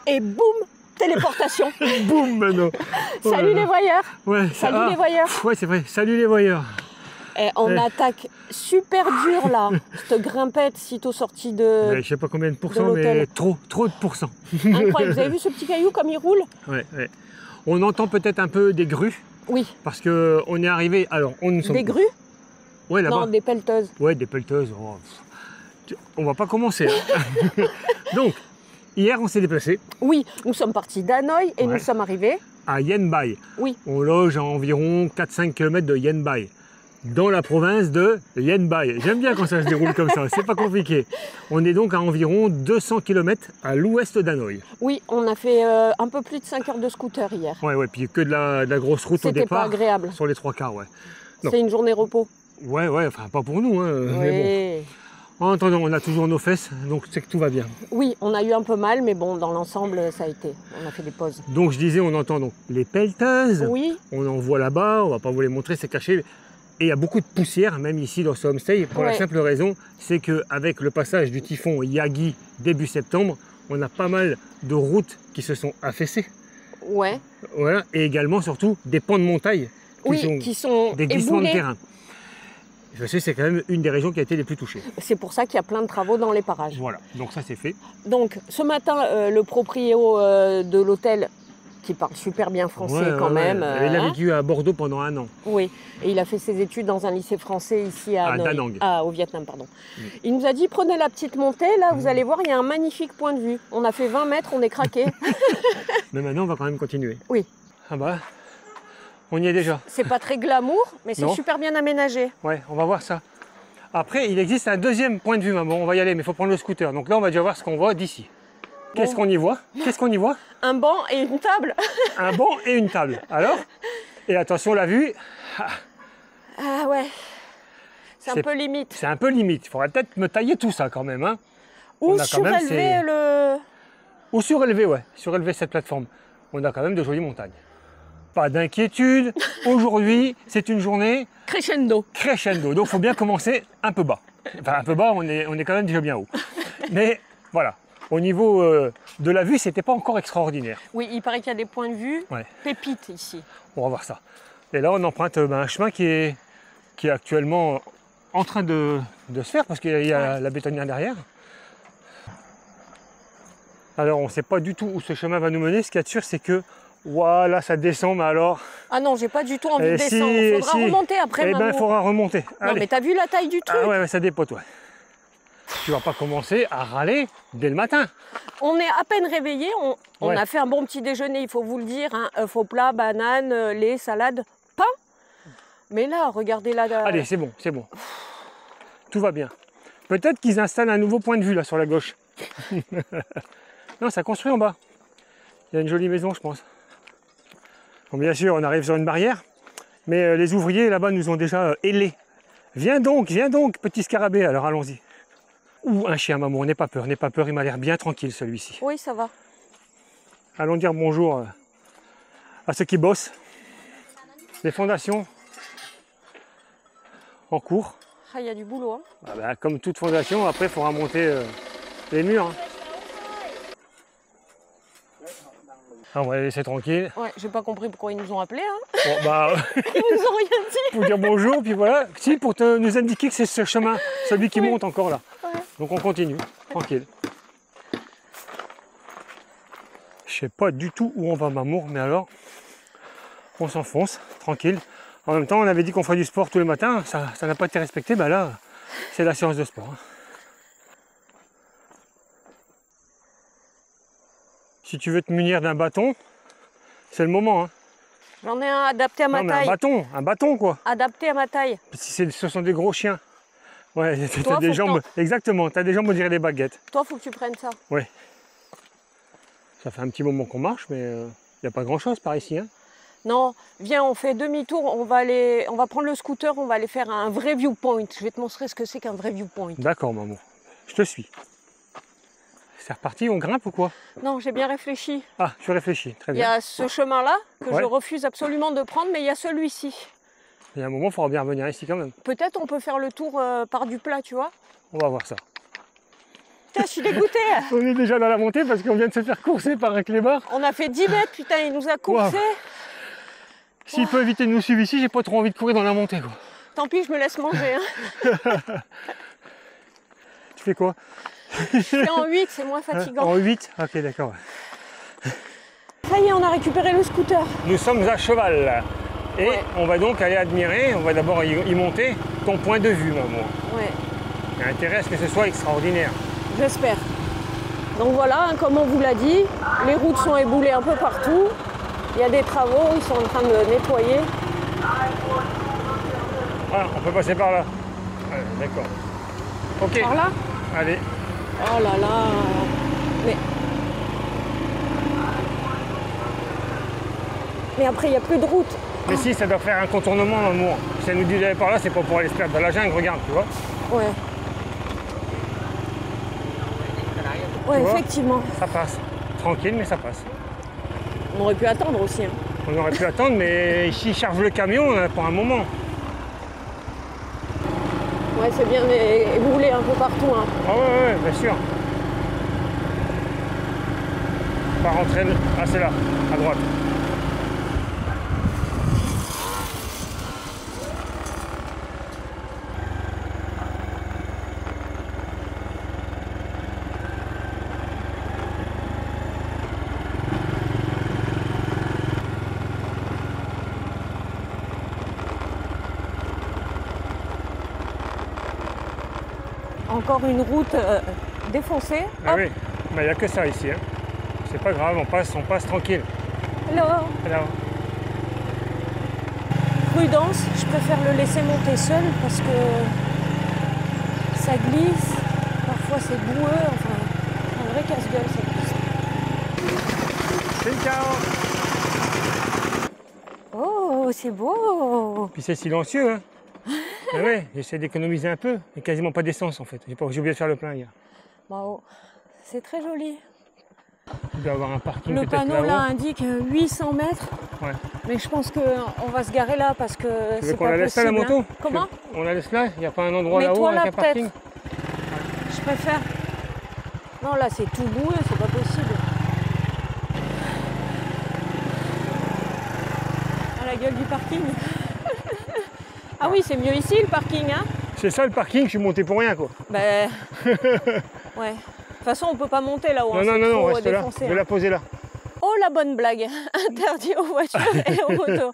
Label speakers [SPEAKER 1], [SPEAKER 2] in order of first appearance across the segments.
[SPEAKER 1] et boum, téléportation.
[SPEAKER 2] Boum, Mano. Oh
[SPEAKER 1] Salut les voyeurs.
[SPEAKER 2] Ouais,
[SPEAKER 1] Salut les voyeurs.
[SPEAKER 2] Ouais, c'est vrai. Salut les voyeurs.
[SPEAKER 1] Et on attaque super dur là, cette grimpette sitôt sortie de...
[SPEAKER 2] Ouais, je sais pas combien de pourcents, mais
[SPEAKER 1] l'hôtel.
[SPEAKER 2] trop de pourcents.
[SPEAKER 1] Incroyable, vous avez vu ce petit caillou comme il roule?
[SPEAKER 2] Ouais. On entend peut-être un peu des grues,
[SPEAKER 1] Oui.
[SPEAKER 2] parce que on est arrivé. Alors, nous sommes.
[SPEAKER 1] Des grues?
[SPEAKER 2] Ouais, là-bas.
[SPEAKER 1] Non, des pelleteuses.
[SPEAKER 2] Ouais, des pelleteuses. Oh, on va pas commencer. Hein. Donc, hier, on s'est déplacé
[SPEAKER 1] Oui, nous sommes partis d'Hanoï et nous sommes arrivés
[SPEAKER 2] à Yen Bai.
[SPEAKER 1] Oui.
[SPEAKER 2] On loge à environ 4-5 km de Yen Bai, dans la province de Yen Bai. J'aime bien quand ça se déroule comme ça, c'est pas compliqué. On est donc à environ 200 km à l'ouest d'Hanoï.
[SPEAKER 1] Oui, on a fait un peu plus de 5 heures de scooter hier.
[SPEAKER 2] Ouais, puis que de la grosse route au
[SPEAKER 1] C'était
[SPEAKER 2] départ.
[SPEAKER 1] pas agréable.
[SPEAKER 2] Sur les 3/4, ouais.
[SPEAKER 1] C'est une journée repos.
[SPEAKER 2] Ouais, enfin pas pour nous, hein, mais bon. En attendant, on a toujours nos fesses, donc c'est que tout va bien.
[SPEAKER 1] Oui, on a eu un peu mal, mais bon, dans l'ensemble, ça a été. On a fait des pauses.
[SPEAKER 2] Donc je disais, on entend donc les pelleteuses.
[SPEAKER 1] Oui.
[SPEAKER 2] On en voit là-bas, on va pas vous les montrer, c'est caché. Et il y a beaucoup de poussière, même ici dans ce homestay, pour la simple raison, c'est qu'avec le passage du typhon Yagi début septembre, on a pas mal de routes qui se sont affaissées.
[SPEAKER 1] Ouais.
[SPEAKER 2] Voilà, et également surtout des pans de montagne
[SPEAKER 1] qui sont
[SPEAKER 2] des glissements
[SPEAKER 1] éboulés.
[SPEAKER 2] de terrain. Je sais, c'est quand même une des régions qui a été les plus touchées.
[SPEAKER 1] C'est pour ça qu'il y a plein de travaux dans les parages.
[SPEAKER 2] Voilà, donc ça c'est fait.
[SPEAKER 1] Donc ce matin, le proprio de l'hôtel, qui parle super bien français quand même.
[SPEAKER 2] Il a vécu à Bordeaux pendant 1 an.
[SPEAKER 1] Oui, et il a fait ses études dans un lycée français ici à
[SPEAKER 2] Da Nang.
[SPEAKER 1] au Vietnam, pardon. Il nous a dit, prenez la petite montée, là, vous allez voir, il y a un magnifique point de vue. On a fait 20 mètres, on est craqué.
[SPEAKER 2] Mais maintenant, on va quand même continuer.
[SPEAKER 1] Oui.
[SPEAKER 2] Ah bah, on y est déjà.
[SPEAKER 1] C'est pas très glamour, mais c'est super bien aménagé.
[SPEAKER 2] Ouais, on va voir ça. Après, il existe un deuxième point de vue, maman. On va y aller, mais il faut prendre le scooter. Donc là, on va déjà voir ce qu'on voit d'ici. Qu'est-ce qu'on y voit? Qu'est-ce qu'on y voit?
[SPEAKER 1] Un banc et une table.
[SPEAKER 2] Un banc et une table. Alors? Et attention, la vue.
[SPEAKER 1] Ah ouais. C'est un peu limite.
[SPEAKER 2] C'est un peu limite. Il faudrait peut-être me tailler tout ça quand même. Hein.
[SPEAKER 1] Ou surélever le...
[SPEAKER 2] Ou surélever, ouais. Surélever cette plateforme. On a quand même de jolies montagnes. Pas d'inquiétude. Aujourd'hui, c'est une journée...
[SPEAKER 1] Crescendo.
[SPEAKER 2] Crescendo. Donc, il faut bien commencer un peu bas. Enfin, un peu bas, on est quand même déjà bien haut. Mais voilà. Au niveau de la vue, c'était pas encore extraordinaire.
[SPEAKER 1] Oui, il paraît qu'il y a des points de vue pépites ici.
[SPEAKER 2] On va voir ça. Et là, on emprunte un chemin qui est actuellement en train de se faire parce qu'il y a la bétonnière derrière. Alors, on ne sait pas du tout où ce chemin va nous mener. Ce qu'il y a de sûr, c'est que voilà, ça descend, mais alors...
[SPEAKER 1] Ah non, j'ai pas du tout envie de descendre. Il faudra remonter après.
[SPEAKER 2] Eh bien, il faudra remonter.
[SPEAKER 1] Non, mais t'as vu la taille du truc?
[SPEAKER 2] Ah ouais, ça dépote, ouais. Tu vas pas commencer à râler dès le matin.
[SPEAKER 1] On est à peine réveillés, on a fait un bon petit déjeuner, il faut vous le dire, hein, œufs au plat, bananes, lait, salade, pain. Mais là, regardez là.
[SPEAKER 2] Allez, c'est bon. Tout va bien. Peut-être qu'ils installent un nouveau point de vue là sur la gauche. Non, ça construit en bas. Il y a une jolie maison, je pense. Bon, bien sûr, on arrive sur une barrière, mais les ouvriers là-bas nous ont déjà ailés. Viens donc, petit scarabée. Alors allons-y. Ou un chien, maman, n'aie pas peur, il m'a l'air bien tranquille celui-ci.
[SPEAKER 1] Oui, ça va.
[SPEAKER 2] Allons dire bonjour à ceux qui bossent. Les fondations en cours.
[SPEAKER 1] Ah, il y a du boulot. Hein.
[SPEAKER 2] Ah bah, comme toute fondation, après il faudra monter les murs. Hein. Ah, on va les laisser tranquilles.
[SPEAKER 1] Ouais, j'ai pas compris pourquoi ils nous ont appelés. Hein.
[SPEAKER 2] Bon, bah,
[SPEAKER 1] ils nous ont rien dit.
[SPEAKER 2] Pour dire bonjour, puis voilà. Si, pour nous indiquer que c'est ce chemin, celui qui monte encore là. Ouais. Donc on continue, tranquille. Je sais pas du tout où on va, Mamour, mais alors, on s'enfonce, tranquille. En même temps, on avait dit qu'on ferait du sport tous les matins, ça n'a pas été respecté, bah là, c'est la séance de sport. Hein. Si tu veux te munir d'un bâton, c'est le moment. Hein.
[SPEAKER 1] J'en ai un adapté à ma taille.
[SPEAKER 2] Un bâton quoi.
[SPEAKER 1] Adapté à ma taille.
[SPEAKER 2] Si ce sont des gros chiens. Ouais, t'as des jambes. Exactement, t'as des jambes, on dirait des baguettes.
[SPEAKER 1] Toi, faut que tu prennes ça.
[SPEAKER 2] Ouais. Ça fait un petit moment qu'on marche, mais il n'y a pas grand chose par ici. Hein.
[SPEAKER 1] Non, viens, on fait demi-tour, on va prendre le scooter, on va aller faire un vrai viewpoint. Je vais te montrer ce que c'est qu'un vrai viewpoint.
[SPEAKER 2] D'accord, maman. Je te suis. C'est reparti, on grimpe ou quoi?
[SPEAKER 1] Non, j'ai bien réfléchi.
[SPEAKER 2] Ah, tu réfléchis, très bien.
[SPEAKER 1] Il y a ce chemin-là que je refuse absolument de prendre, mais il y a celui-ci.
[SPEAKER 2] Il y a un moment, il faudra bien revenir ici quand même.
[SPEAKER 1] Peut-être on peut faire le tour par du plat, tu vois.
[SPEAKER 2] On va voir ça.
[SPEAKER 1] Putain, je suis dégoûtée.
[SPEAKER 2] On est déjà dans la montée parce qu'on vient de se faire courser par un clébard.
[SPEAKER 1] On a fait 10 mètres, putain, il nous a coursé.
[SPEAKER 2] Wow. S'il peut éviter de nous suivre ici, j'ai pas trop envie de courir dans la montée, quoi.
[SPEAKER 1] Tant pis, je me laisse manger. Hein.
[SPEAKER 2] Tu fais quoi?
[SPEAKER 1] Je fais en 8, c'est moins fatigant.
[SPEAKER 2] En 8? Ok, d'accord.
[SPEAKER 1] Ça y est, on a récupéré le scooter.
[SPEAKER 2] Nous sommes à cheval. Et
[SPEAKER 1] Ouais.
[SPEAKER 2] on va donc aller admirer, on va d'abord y monter, ton point de vue, maman.
[SPEAKER 1] Ouais,
[SPEAKER 2] Il y a intérêt à ce que ce soit extraordinaire.
[SPEAKER 1] j'espère. Donc voilà, hein, comme on vous l'a dit, les routes sont éboulées un peu partout. Il y a des travaux, ils sont en train de nettoyer.
[SPEAKER 2] Ah, on peut passer par là. Ouais, d'accord. Ok.
[SPEAKER 1] Par là?
[SPEAKER 2] Allez.
[SPEAKER 1] Oh là là. Mais après, il n'y a plus de route.
[SPEAKER 2] Mais si, ça doit faire un contournement, maman. Si ça nous dit d'aller par là, c'est pas pour aller se perdre dans la jungle, regarde, tu vois.
[SPEAKER 1] Ouais. Ouais,
[SPEAKER 2] Tu vois?
[SPEAKER 1] effectivement.
[SPEAKER 2] Ça passe. Tranquille, mais ça passe.
[SPEAKER 1] On aurait pu attendre aussi. Hein.
[SPEAKER 2] On aurait pu attendre, mais s'ils chargent le camion, on en a pour un moment.
[SPEAKER 1] Ouais, c'est bien éboulé un peu partout. Hein.
[SPEAKER 2] Ah ouais, bien sûr. Par rentrer. Ah, c'est là, à droite.
[SPEAKER 1] Encore une route défoncée.
[SPEAKER 2] Ah
[SPEAKER 1] Hop.
[SPEAKER 2] oui, il n'y a que ça ici. Hein. C'est pas grave, on passe tranquille.
[SPEAKER 1] Alors,
[SPEAKER 2] Alors,
[SPEAKER 1] prudence, je préfère le laisser monter seul parce que ça glisse. Parfois c'est boueux. Enfin, un vrai casse-gueule cette piste.
[SPEAKER 2] ciao.
[SPEAKER 1] Oh, c'est beau.
[SPEAKER 2] Puis c'est silencieux, hein. Ah ouais, j'essaie d'économiser un peu. Il n'y a quasiment pas d'essence en fait. J'ai oublié de faire le plein hier.
[SPEAKER 1] Bravo. C'est très joli.
[SPEAKER 2] Il doit y avoir un parking
[SPEAKER 1] Le
[SPEAKER 2] peut-être
[SPEAKER 1] panneau là
[SPEAKER 2] là-haut.
[SPEAKER 1] indique 800 mètres.
[SPEAKER 2] Ouais.
[SPEAKER 1] Mais je pense qu'on va se garer là parce que
[SPEAKER 2] Tu veux
[SPEAKER 1] c'est
[SPEAKER 2] qu'on
[SPEAKER 1] pas
[SPEAKER 2] la laisse là la
[SPEAKER 1] possible,
[SPEAKER 2] moto?
[SPEAKER 1] hein. Comment?
[SPEAKER 2] On la laisse là? Il n'y a pas un endroit là-haut
[SPEAKER 1] Mets-toi là
[SPEAKER 2] avec un parking?
[SPEAKER 1] peut-être. Je préfère. Non, là c'est tout boueux, c'est pas possible. À la gueule du parking. Ah oui, c'est mieux ici le parking, hein?
[SPEAKER 2] C'est ça le parking, je suis monté pour rien quoi.
[SPEAKER 1] Ben. Ouais. De toute façon, on peut pas monter là-haut.
[SPEAKER 2] Non,
[SPEAKER 1] hein,
[SPEAKER 2] non,
[SPEAKER 1] c'est
[SPEAKER 2] non,
[SPEAKER 1] trop
[SPEAKER 2] reste là.
[SPEAKER 1] défoncé,
[SPEAKER 2] Je vais
[SPEAKER 1] hein.
[SPEAKER 2] la poser là.
[SPEAKER 1] Oh la bonne blague. Interdit aux voitures et aux motos.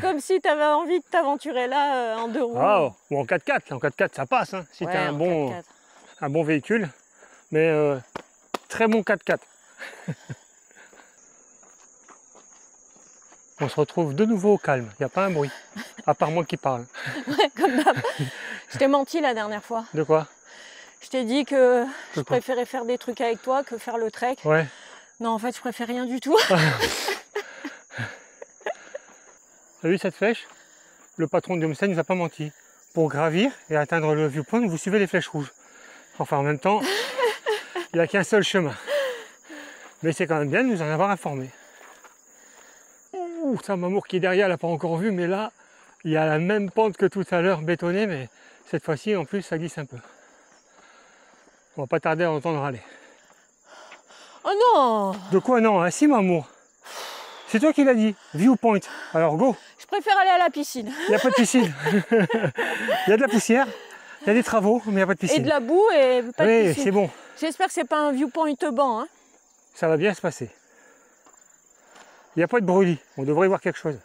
[SPEAKER 1] Comme si tu avais envie de t'aventurer là en deux roues.
[SPEAKER 2] Ah, ou en 4x4. En 4x4 ça passe hein, si
[SPEAKER 1] Ouais,
[SPEAKER 2] tu as
[SPEAKER 1] en 4x4.
[SPEAKER 2] un bon véhicule. Mais très bon 4x4. On se retrouve de nouveau au calme. Il n'y a pas un bruit. À part moi qui parle.
[SPEAKER 1] Ouais, comme d'hab. Je t'ai menti la dernière fois.
[SPEAKER 2] De quoi?
[SPEAKER 1] Je t'ai dit que je
[SPEAKER 2] quoi?
[SPEAKER 1] préférais faire des trucs avec toi que faire le trek.
[SPEAKER 2] Ouais.
[SPEAKER 1] Non, en fait, je préfère rien du tout.
[SPEAKER 2] T'as vu cette flèche? Le patron de Homestead nous a pas menti. Pour gravir et atteindre le viewpoint, vous suivez les flèches rouges. Enfin, en même temps, il n'y a qu'un seul chemin. Mais c'est quand même bien de nous en avoir informé. Ouh, ça, Mamour qui est derrière, elle n'a pas encore vu, mais là, il y a la même pente que tout à l'heure, bétonnée, mais cette fois-ci, en plus, ça glisse un peu. On va pas tarder à entendre râler.
[SPEAKER 1] Oh non!
[SPEAKER 2] De quoi non? Ah si, Mamour. C'est toi qui l'as dit. Viewpoint. Alors go.
[SPEAKER 1] Je préfère aller à la piscine.
[SPEAKER 2] Il n'y a pas de piscine. Il y a de la poussière, il y a des travaux, mais il n'y a pas de piscine.
[SPEAKER 1] Et de la boue et pas de
[SPEAKER 2] Oui,
[SPEAKER 1] piscine.
[SPEAKER 2] c'est bon.
[SPEAKER 1] J'espère que c'est pas un viewpoint banc. Hein.
[SPEAKER 2] Ça va bien se passer. Il n'y a pas de brûlis. On devrait voir quelque chose.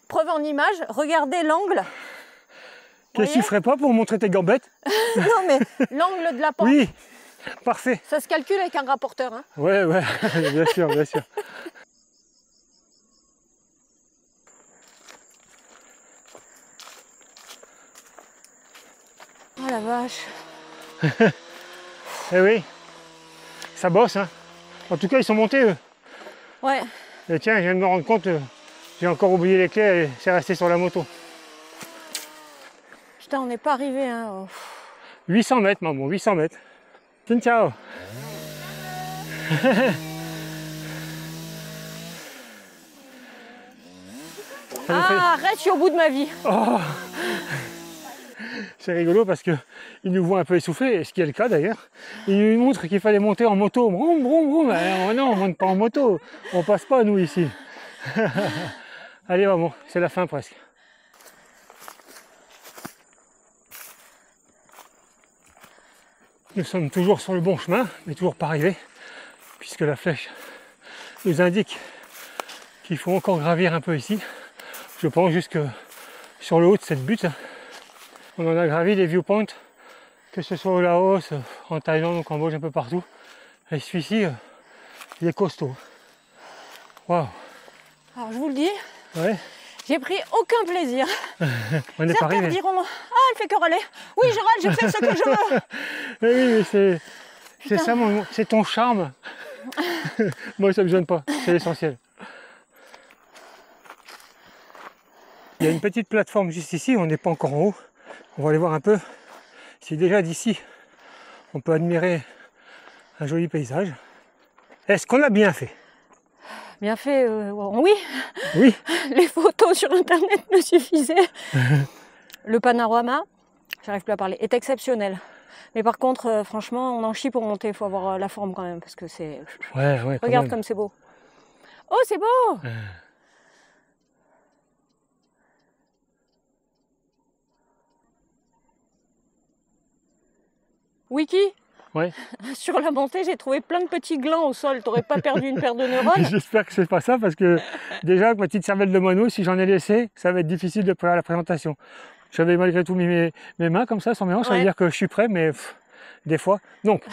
[SPEAKER 1] Preuve en image, regardez l'angle.
[SPEAKER 2] Qu'est-ce que tu ferais pas pour montrer tes gambettes?
[SPEAKER 1] Non mais l'angle de la pente.
[SPEAKER 2] Oui, parfait.
[SPEAKER 1] Ça se calcule avec un rapporteur. Hein.
[SPEAKER 2] Ouais, ouais, bien sûr, bien sûr.
[SPEAKER 1] Oh la vache.
[SPEAKER 2] Eh oui, ça bosse, hein. En tout cas, ils sont montés, eux.
[SPEAKER 1] Ouais.
[SPEAKER 2] Et tiens, je viens de me rendre compte, j'ai encore oublié les clés et c'est resté sur la moto.
[SPEAKER 1] Putain, on n'est pas arrivé. Hein.
[SPEAKER 2] 800 mètres, maman, 800 mètres. Ciao.
[SPEAKER 1] Ah, arrête, je suis au bout de ma vie.
[SPEAKER 2] Oh, C'est rigolo parce qu'ils nous voient un peu essoufflés, et ce qui est le cas d'ailleurs. Ils nous montrent qu'il fallait monter en moto. Vroom, vroom, vroom. Non, on ne monte pas en moto. On passe pas, nous, ici. Allez, maman, c'est la fin presque. Nous sommes toujours sur le bon chemin, mais toujours pas arrivés, puisque la flèche nous indique qu'il faut encore gravir un peu ici. Je pense jusque sur le haut de cette butte. On en a gravi des viewpoints, que ce soit au Laos, en Thaïlande, au Cambodge, un peu partout. Et celui-ci, il est costaud. Waouh!
[SPEAKER 1] Alors je vous le dis,
[SPEAKER 2] Ouais.
[SPEAKER 1] j'ai pris aucun plaisir.
[SPEAKER 2] On n'est pas
[SPEAKER 1] Certains
[SPEAKER 2] arrivé.
[SPEAKER 1] diront, ah, elle fait que râler. Oui, je râle, je fais ce que je veux.
[SPEAKER 2] Mais oui, mais c'est ça, c'est ton charme. Moi, ça ne me gêne pas, c'est l'essentiel. Il y a une petite plateforme juste ici, on n'est pas encore en haut. On va aller voir un peu si déjà d'ici, on peut admirer un joli paysage. Est-ce qu'on l'a bien fait?
[SPEAKER 1] Bien fait, oui.
[SPEAKER 2] Oui.
[SPEAKER 1] Les photos sur internet me suffisaient. Le panorama, j'arrive plus à parler, est exceptionnel. Mais par contre, franchement, on en chie pour monter. Il faut avoir la forme quand même, parce que c'est...
[SPEAKER 2] Ouais,
[SPEAKER 1] Regarde comme c'est beau. Oh, c'est beau! Wiki,
[SPEAKER 2] Ouais.
[SPEAKER 1] sur la montée, j'ai trouvé plein de petits glands au sol. T'aurais pas perdu une paire de neurones?
[SPEAKER 2] J'espère que c'est pas ça, parce que déjà, avec ma petite cervelle de moineau, si j'en ai laissé, ça va être difficile de préparer la présentation. J'avais malgré tout mis mes mains comme ça, sans mes hanches, ça veut dire que je suis prêt, mais des fois. Donc,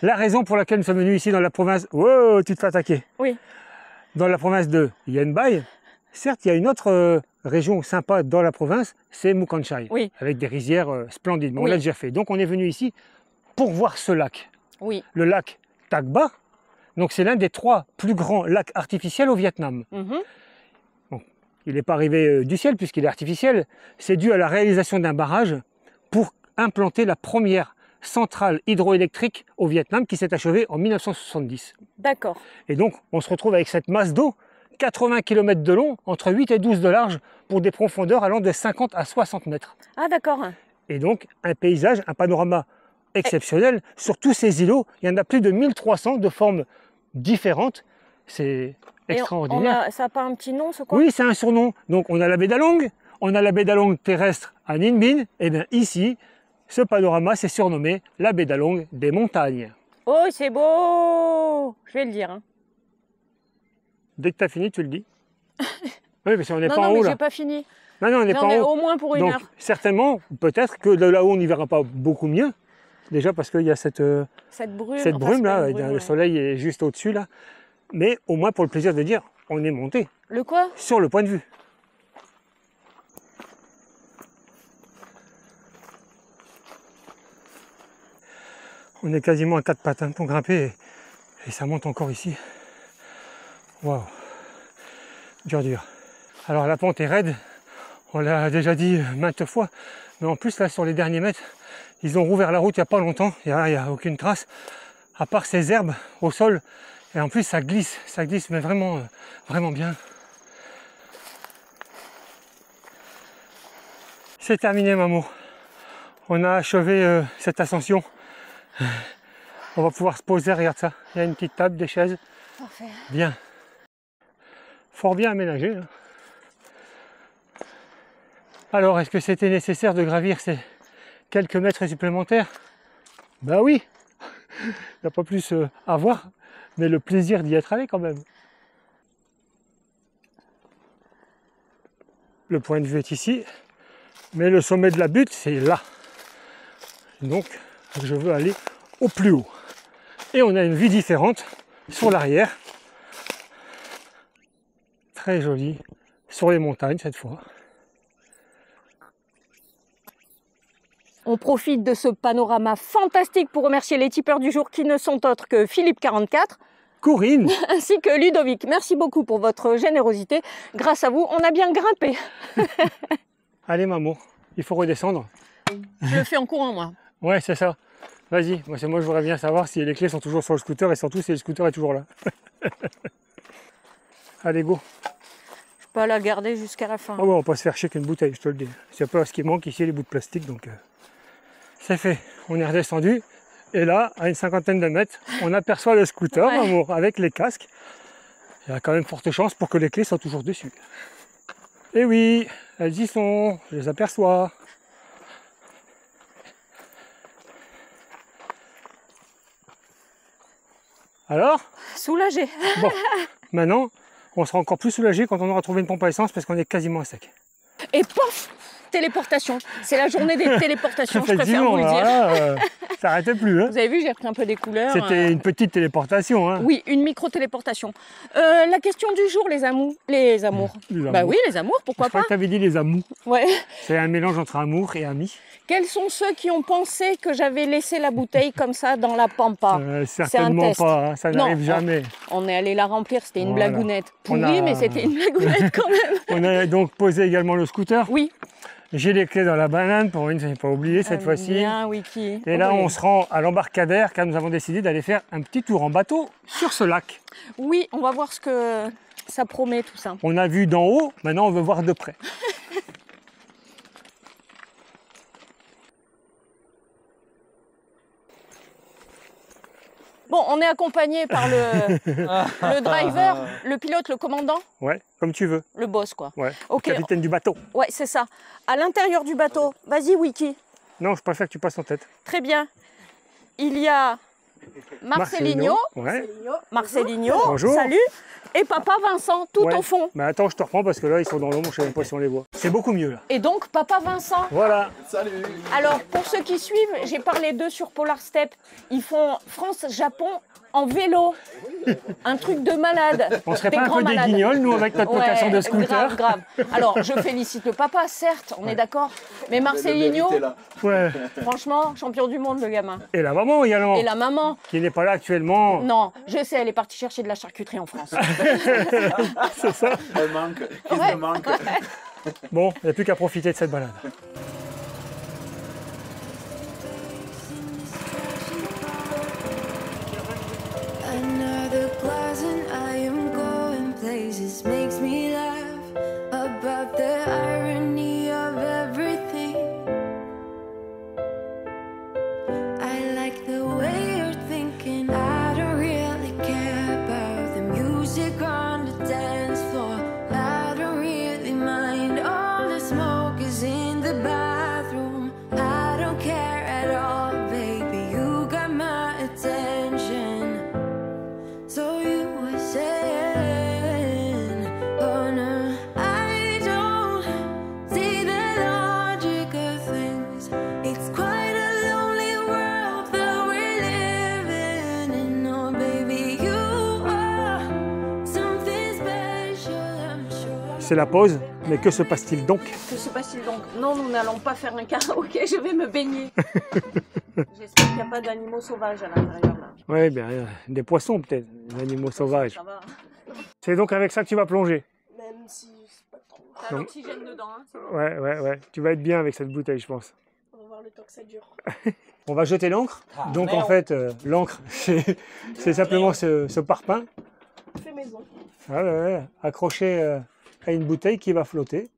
[SPEAKER 2] la raison pour laquelle nous sommes venus ici dans la province... Wow, tu te fais attaquer.
[SPEAKER 1] Oui.
[SPEAKER 2] Dans la province de Yen Bai, certes, il y a une autre région sympa dans la province, c'est Mukon Chai,
[SPEAKER 1] Oui.
[SPEAKER 2] avec des rizières splendides. Mais on
[SPEAKER 1] Oui.
[SPEAKER 2] l'a déjà fait. Donc, on est venu ici pour voir ce lac.
[SPEAKER 1] Oui.
[SPEAKER 2] Le lac Tagba. Donc, c'est l'un des 3 plus grands lacs artificiels au Vietnam. Il n'est pas arrivé du ciel puisqu'il est artificiel. C'est dû à la réalisation d'un barrage pour implanter la première centrale hydroélectrique au Vietnam qui s'est achevée en 1970.
[SPEAKER 1] D'accord.
[SPEAKER 2] Et donc, on se retrouve avec cette masse d'eau, 80 km de long, entre 8 et 12 de large, pour des profondeurs allant de 50 à 60 mètres.
[SPEAKER 1] Ah, d'accord.
[SPEAKER 2] Et donc, un paysage, un panorama exceptionnel. Sur tous ces îlots, il y en a plus de 1300 de formes différentes. C'est extraordinaire.
[SPEAKER 1] Ça n'a pas un petit nom, ce quoi?
[SPEAKER 2] Oui, c'est un surnom. Donc, on a la baie d'Along, on a la baie d'Along terrestre à Ninh Binh. Et bien ici, ce panorama s'est surnommé la baie d'Along des montagnes.
[SPEAKER 1] Oh, c'est beau! Je vais le dire. Hein.
[SPEAKER 2] Dès que tu as fini, tu le dis. Oui, parce qu'on n'est pas en
[SPEAKER 1] Non,
[SPEAKER 2] haut
[SPEAKER 1] mais
[SPEAKER 2] là.
[SPEAKER 1] j'ai pas fini.
[SPEAKER 2] Non, on n'est pas
[SPEAKER 1] On
[SPEAKER 2] en
[SPEAKER 1] est
[SPEAKER 2] haut.
[SPEAKER 1] au moins pour une
[SPEAKER 2] Donc,
[SPEAKER 1] heure.
[SPEAKER 2] certainement, peut-être que de là-haut, on n'y verra pas beaucoup mieux. Déjà parce qu'il y a cette brume là, le soleil est juste au-dessus là. Mais au moins pour le plaisir de dire, on est monté.
[SPEAKER 1] Le quoi?
[SPEAKER 2] Sur le point de vue. On est quasiment à 4 pattes pour grimper et ça monte encore ici. Waouh. Dur. Alors la pente est raide, on l'a déjà dit maintes fois, mais en plus là sur les derniers mètres, ils ont rouvert la route il n'y a pas longtemps, il n'y a aucune trace, à part ces herbes au sol, et en plus ça glisse mais vraiment bien. C'est terminé Mamo, on a achevé cette ascension, on va pouvoir se poser, regarde ça, il y a une petite table, des chaises,
[SPEAKER 1] Parfait.
[SPEAKER 2] Bien, fort bien aménagé. Hein. Alors, est-ce que c'était nécessaire de gravir ces quelques mètres supplémentaires? Ben oui, il n'y a pas plus à voir, mais le plaisir d'y être allé quand même. Le point de vue est ici, mais le sommet de la butte, c'est là. Donc, je veux aller au plus haut. Et on a une vue différente sur l'arrière. Très jolie, sur les montagnes cette fois.
[SPEAKER 1] On profite de ce panorama fantastique pour remercier les tipeurs du jour qui ne sont autres que Philippe44,
[SPEAKER 2] Corinne
[SPEAKER 1] ainsi que Ludovic. Merci beaucoup pour votre générosité. Grâce à vous, on a bien grimpé.
[SPEAKER 2] Allez Mamo, il faut redescendre.
[SPEAKER 1] Je le fais en courant, moi.
[SPEAKER 2] Ouais, c'est ça. Vas-y, moi je voudrais bien savoir si les clés sont toujours sur le scooter et surtout si le scooter est toujours là. Allez, go.
[SPEAKER 1] Pas la garder jusqu'à la fin.
[SPEAKER 2] Oh ouais, on peut se faire chier qu'une bouteille, je te le dis. C'est pas ce qui manque ici, les bouts de plastique, donc c'est fait. On est redescendu, et là, à une cinquantaine de mètres, on aperçoit le scooter,
[SPEAKER 1] Ouais.
[SPEAKER 2] Mamour, avec les casques. Il y a quand même forte chance pour que les clés soient toujours dessus. Et oui, elles y sont, je les aperçois. Alors,
[SPEAKER 1] Soulagé.
[SPEAKER 2] bon, maintenant, on sera encore plus soulagé quand on aura trouvé une pompe à essence parce qu'on est quasiment à sec.
[SPEAKER 1] Et pof, téléportation. C'est la journée des téléportations, je préfère
[SPEAKER 2] Effectivement,
[SPEAKER 1] vous le
[SPEAKER 2] alors
[SPEAKER 1] dire.
[SPEAKER 2] là, ça n'arrêtait plus. Hein.
[SPEAKER 1] Vous avez vu, j'ai repris un peu des couleurs.
[SPEAKER 2] C'était une petite téléportation. Hein.
[SPEAKER 1] Oui, une micro-téléportation. La question du jour, les amours. Les amours.
[SPEAKER 2] Les
[SPEAKER 1] Bah
[SPEAKER 2] amours.
[SPEAKER 1] oui, les amours, pourquoi
[SPEAKER 2] Je crois
[SPEAKER 1] pas.
[SPEAKER 2] que tu avais dit les amours.
[SPEAKER 1] Ouais.
[SPEAKER 2] C'est un mélange entre amour et ami.
[SPEAKER 1] Quels sont ceux qui ont pensé que j'avais laissé la bouteille comme ça dans la pampa?
[SPEAKER 2] Certainement
[SPEAKER 1] test.
[SPEAKER 2] pas, hein, ça
[SPEAKER 1] Non,
[SPEAKER 2] n'arrive jamais.
[SPEAKER 1] On est allé la remplir, c'était une
[SPEAKER 2] Voilà.
[SPEAKER 1] blagounette.
[SPEAKER 2] On
[SPEAKER 1] Pourrie,
[SPEAKER 2] a-
[SPEAKER 1] mais c'était une blagounette quand même.
[SPEAKER 2] On a donc posé également le scooter.
[SPEAKER 1] Oui.
[SPEAKER 2] J'ai les clés dans la banane, pour une, je n'ai pas oublié cette fois-ci.
[SPEAKER 1] Bien, Wiki.
[SPEAKER 2] Et là,
[SPEAKER 1] Oui.
[SPEAKER 2] on se rend à l'embarcadère car nous avons décidé d'aller faire un petit tour en bateau sur ce lac.
[SPEAKER 1] Oui, on va voir ce que ça promet tout ça.
[SPEAKER 2] On a vu d'en haut, maintenant on veut voir de près.
[SPEAKER 1] Bon, on est accompagné par le driver, le pilote, le commandant,
[SPEAKER 2] Ouais, comme tu veux.
[SPEAKER 1] le boss quoi.
[SPEAKER 2] Ouais.
[SPEAKER 1] Ok,
[SPEAKER 2] Capitaine du bateau.
[SPEAKER 1] ouais, c'est ça. À l'intérieur du bateau, vas-y Wiki.
[SPEAKER 2] Non, je préfère que tu passes en tête.
[SPEAKER 1] Très bien. Il y a Marcelinho.
[SPEAKER 2] Ouais.
[SPEAKER 1] Marcelinho,
[SPEAKER 2] Bonjour.
[SPEAKER 1] salut. Et papa Vincent, tout
[SPEAKER 2] Ouais.
[SPEAKER 1] au fond.
[SPEAKER 2] Mais attends, je te reprends parce que là, ils sont dans l'ombre, je sais même pas si on les voit. C'est beaucoup mieux là.
[SPEAKER 1] Et donc, papa Vincent.
[SPEAKER 2] Voilà.
[SPEAKER 3] Salut.
[SPEAKER 1] Alors, pour ceux qui suivent, j'ai parlé d'eux sur Polar Step. Ils font France-Japon en vélo. Un truc de malade.
[SPEAKER 2] On serait
[SPEAKER 1] Des
[SPEAKER 2] pas un
[SPEAKER 1] grands
[SPEAKER 2] peu des
[SPEAKER 1] malades.
[SPEAKER 2] guignols, nous, avec notre location de scooter?
[SPEAKER 1] Grave, grave. Alors, je félicite le papa, certes, on est d'accord. Mais Marcelinho,
[SPEAKER 2] Ouais.
[SPEAKER 1] franchement, champion du monde, le gamin.
[SPEAKER 2] Et la maman également,
[SPEAKER 1] Et la maman,
[SPEAKER 2] qui n'est pas là actuellement.
[SPEAKER 1] non, je sais, elle est partie chercher de la charcuterie en France.
[SPEAKER 2] C'est ça.
[SPEAKER 3] Elle manque. Qu'est-ce
[SPEAKER 1] Ouais.
[SPEAKER 3] qu'elle manque?
[SPEAKER 2] Bon, il n'y a plus qu'à profiter de cette balade.
[SPEAKER 4] Another glass and I am going places. Makes me laugh about the irony of everything. I like the way you're thinking. I don't really care about the music on the dance floor. I don't really mind all the smoke is in the bathroom. I don't care at all, baby. You got my attention. So you were saying, oh no, I don't see the logic of things. It's quite a lonely world that we're living in. Oh baby, you are something special, I'm sure.
[SPEAKER 2] C'est la pause, mais que se passe-t-il donc?
[SPEAKER 1] Que se passe-t-il donc? Non, nous n'allons pas faire un karaoké, je vais me baigner. J'espère qu'il n'y a pas d'animaux sauvages à l'intérieur là.
[SPEAKER 2] Oui, bien, des poissons peut-être, des animaux sauvages.
[SPEAKER 1] Ça va.
[SPEAKER 2] C'est donc avec ça que tu vas plonger?
[SPEAKER 1] Même si c'est pas trop. T'as l'oxygène dedans, hein. C'est bon.
[SPEAKER 2] Ouais. Tu vas être bien avec cette bouteille, je pense.
[SPEAKER 1] On va voir le temps que ça dure.
[SPEAKER 2] On va jeter l'encre. Donc en fait, l'encre, c'est simplement ce parpaing
[SPEAKER 1] Fais maison.
[SPEAKER 2] accroché à une bouteille qui va flotter.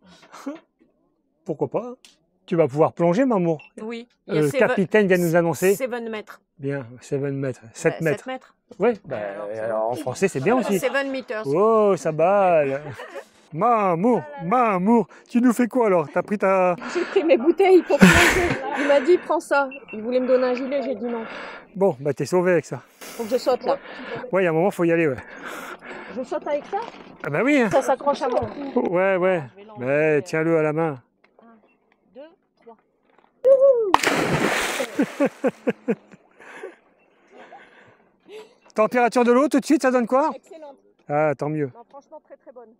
[SPEAKER 2] Pourquoi pas, hein. Tu vas pouvoir plonger, maman.
[SPEAKER 1] Oui.
[SPEAKER 2] Le capitaine vient nous annoncer.
[SPEAKER 1] 7 mètres.
[SPEAKER 2] Bien, 7 mètres. 7
[SPEAKER 1] 7
[SPEAKER 2] mètres.
[SPEAKER 1] mètres.
[SPEAKER 2] Oui,
[SPEAKER 1] alors,
[SPEAKER 2] en français, c'est bien aussi.
[SPEAKER 1] 7 meters.
[SPEAKER 2] Oh, ça balle. Mamour, tu nous fais quoi alors? T'as pris ta...
[SPEAKER 1] J'ai pris mes bouteilles pour plonger. Il m'a dit, prends ça. Il voulait me donner un gilet, j'ai dit non.
[SPEAKER 2] Bon, bah t'es sauvé avec ça.
[SPEAKER 1] Faut que je saute là.
[SPEAKER 2] Ouais, il y a un moment, faut y aller, ouais.
[SPEAKER 1] Je saute avec ça?
[SPEAKER 2] Ah bah oui, hein.
[SPEAKER 1] Ça s'accroche à mon cou.
[SPEAKER 2] Ouais. Mais tiens-le à la main.
[SPEAKER 1] 2, 3.
[SPEAKER 2] Température de l'eau, tout de suite, ça donne quoi?
[SPEAKER 1] Excellente.
[SPEAKER 2] Ah, tant mieux.
[SPEAKER 1] Non, franchement, très très bonne.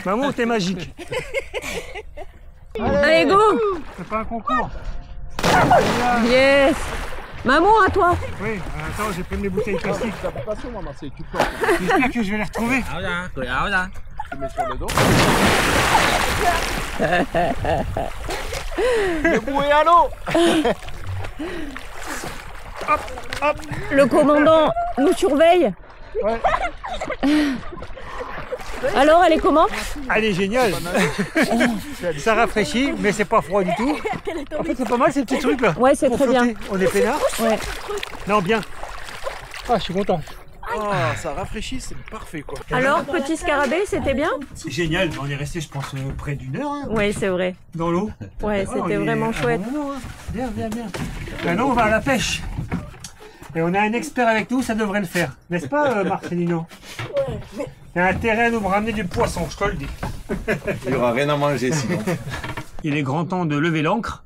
[SPEAKER 2] Maman, t'es magique.
[SPEAKER 1] Allez, go!
[SPEAKER 2] C'est pas un concours.
[SPEAKER 1] Yes! Maman, à toi!
[SPEAKER 2] Oui, attends, j'ai pris mes bouteilles plastiques.
[SPEAKER 3] T'as pas passé, moi, Marseille, tu peux.
[SPEAKER 2] J'espère que je vais les retrouver.
[SPEAKER 3] Tu mets sur le dos. Debout et à l'eau.
[SPEAKER 1] Le commandant nous surveille.
[SPEAKER 2] Ouais.
[SPEAKER 1] Alors, elle est comment?
[SPEAKER 2] Elle est géniale. Ça rafraîchit, mais c'est pas froid du tout. En fait, c'est pas mal ces petits trucs là.
[SPEAKER 1] Ouais, c'est
[SPEAKER 2] Pour
[SPEAKER 1] très bien.
[SPEAKER 2] flotter. On est peinard.
[SPEAKER 1] Ouais.
[SPEAKER 2] Non, bien. Ah, je suis content.
[SPEAKER 3] Ah, ça rafraîchit, c'est parfait quoi.
[SPEAKER 1] Alors, petit scarabée, c'était bien?
[SPEAKER 2] Génial. On est resté, je pense, près d'une heure hein,
[SPEAKER 1] Oui, c'est vrai.
[SPEAKER 2] dans l'eau.
[SPEAKER 1] Ouais,
[SPEAKER 2] Ah,
[SPEAKER 1] c'était
[SPEAKER 2] on est
[SPEAKER 1] vraiment
[SPEAKER 2] à un
[SPEAKER 1] chouette.
[SPEAKER 2] bon moment, hein. Bien, bien, bien. Maintenant, on va à la pêche. Et on a un expert avec nous, ça devrait le faire. N'est-ce pas, Marcelino? Il y a intérêt à nous ramener du poisson, je te le dis.
[SPEAKER 3] Il n'y aura rien à manger sinon.
[SPEAKER 2] Il est grand temps de lever l'ancre.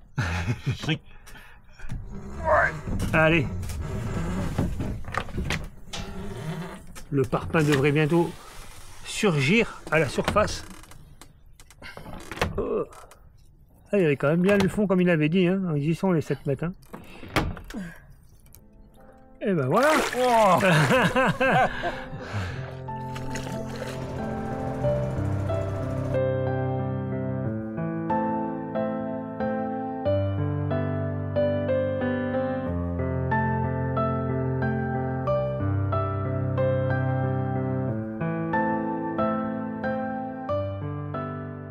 [SPEAKER 2] Allez. Le parpaing devrait bientôt surgir à la surface. Oh. Ah, il avait quand même bien le fond comme il avait dit, hein. Ils y sont les 7 matins. Et ben voilà.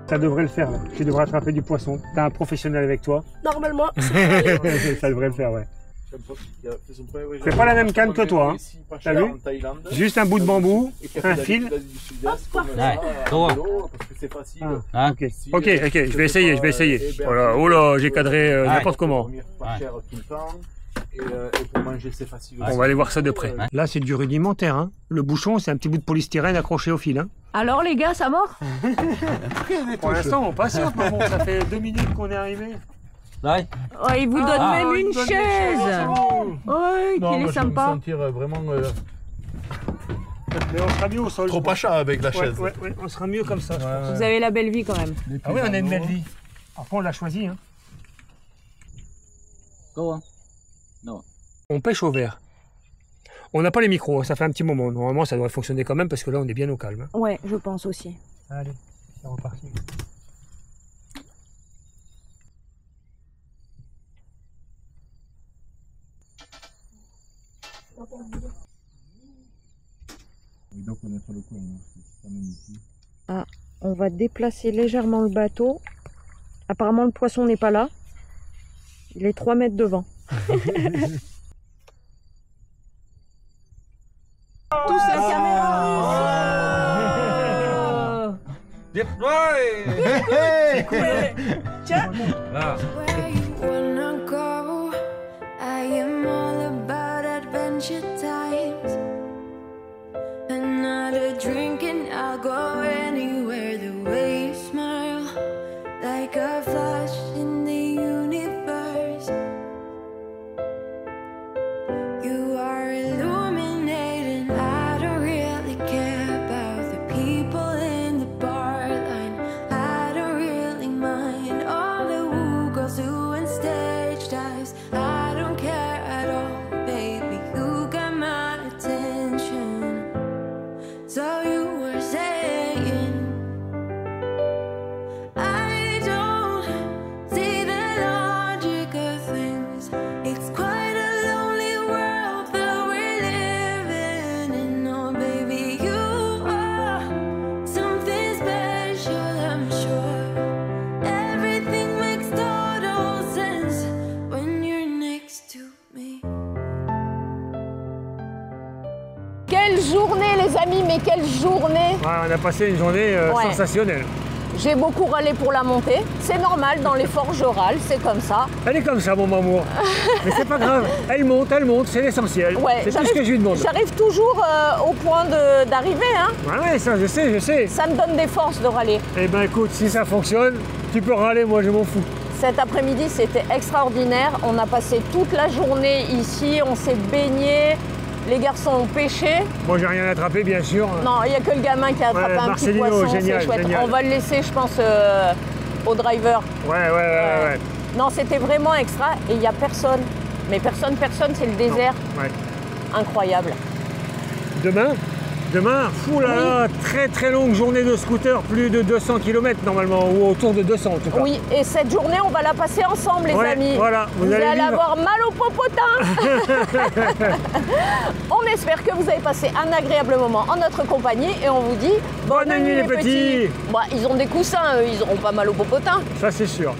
[SPEAKER 2] Ça devrait le faire, là. Tu devrais attraper du poisson. T'as un professionnel avec toi.
[SPEAKER 1] Normalement.
[SPEAKER 2] Ça devrait le faire, ouais. C'est pas la même canne que toi, hein. T'as vu? Juste un bout de bambou, un fil. Ah, ok, je vais essayer. Voilà, oh là, j'ai cadré n'importe comment.
[SPEAKER 3] Et pour manger, c'est facile.
[SPEAKER 2] On va aller voir ça de près. Là, c'est du rudimentaire, hein. Le bouchon, c'est un petit bout de polystyrène accroché au fil, hein.
[SPEAKER 1] Alors, les gars, ça mord?
[SPEAKER 2] Pour l'instant, on patiente, maman. Ça fait 2 minutes qu'on est arrivé.
[SPEAKER 1] Oh, il vous donne même
[SPEAKER 2] il
[SPEAKER 1] une
[SPEAKER 2] nous donne des
[SPEAKER 1] chaise.
[SPEAKER 2] chaises, c'est bon.
[SPEAKER 1] Oh, qu'il est sympa.
[SPEAKER 3] sentir vraiment
[SPEAKER 2] Mais on sera mieux au sol.
[SPEAKER 3] trop achat avec la chaise.
[SPEAKER 2] Ouais, on sera mieux comme ça. je pense.
[SPEAKER 1] Vous avez la belle vie quand même.
[SPEAKER 2] Ah oui, on a une belle vie. Après, on l'a choisi, hein. On pêche au vert. On n'a pas les micros, hein, ça fait un petit moment. Normalement, ça devrait fonctionner quand même parce que là, on est bien au calme. Hein.
[SPEAKER 1] Ouais, je pense aussi.
[SPEAKER 2] Allez, c'est reparti.
[SPEAKER 1] Ah, on va déplacer légèrement le bateau. Apparemment, le poisson n'est pas là. Il est 3 mètres devant. Tous la caméra. Tiens.
[SPEAKER 4] Where you wanna go? I am all about adventure times. Another drink and I'll go anywhere. The way you smile, like a flash in the universe. You are illuminating. I don't really care about the people in the bar line. I don't really mind all the woo girls doing stage dives. I don't care at all, baby. You got my attention. So you were saying, I don't see the logic of things. It's quite a lonely world that we're living in. Oh, baby, you are something special, I'm sure. Everything makes total sense when you're next to me.
[SPEAKER 1] Quelle journée, les amis, mais quelle journée!
[SPEAKER 2] Ouais, on a passé une journée
[SPEAKER 1] Ouais.
[SPEAKER 2] sensationnelle.
[SPEAKER 1] J'ai beaucoup râlé pour la montée. C'est normal, dans les forges je râle, c'est comme ça.
[SPEAKER 2] Elle est comme ça, mon amour. Mais c'est pas grave. Elle monte, c'est l'essentiel.
[SPEAKER 1] Ouais,
[SPEAKER 2] c'est tout ce que je lui demande.
[SPEAKER 1] J'arrive toujours au point d'arriver, hein.
[SPEAKER 2] Ouais, ça, je sais.
[SPEAKER 1] Ça me donne des forces de râler.
[SPEAKER 2] Eh ben écoute, si ça fonctionne, tu peux râler, moi je m'en fous.
[SPEAKER 1] Cet après-midi, c'était extraordinaire. On a passé toute la journée ici, on s'est baigné. Les garçons ont pêché.
[SPEAKER 2] Moi j'ai rien attrapé, bien sûr.
[SPEAKER 1] Non, il n'y a que le gamin qui a attrapé un petit
[SPEAKER 2] Marcelino,
[SPEAKER 1] poisson,
[SPEAKER 2] génial,
[SPEAKER 1] c'est chouette.
[SPEAKER 2] génial.
[SPEAKER 1] On va le laisser, je pense, au driver.
[SPEAKER 2] Ouais.
[SPEAKER 1] Non, c'était vraiment extra et il n'y a personne. Mais personne, c'est le désert.
[SPEAKER 2] Ouais.
[SPEAKER 1] Incroyable.
[SPEAKER 2] Demain, Demain, fou là, là, très longue journée de scooter, plus de 200 km normalement, ou autour de 200 en tout cas.
[SPEAKER 1] Oui, et cette journée, on va la passer ensemble, les
[SPEAKER 2] Ouais,
[SPEAKER 1] amis.
[SPEAKER 2] voilà,
[SPEAKER 1] vous allez
[SPEAKER 2] vivre.
[SPEAKER 1] avoir mal au popotin. On espère que vous avez passé un agréable moment en notre compagnie et on vous dit
[SPEAKER 2] Bonne nuit les petits.
[SPEAKER 1] Bah, ils ont des coussins, eux, ils n'auront pas mal au popotin.
[SPEAKER 2] Ça c'est sûr.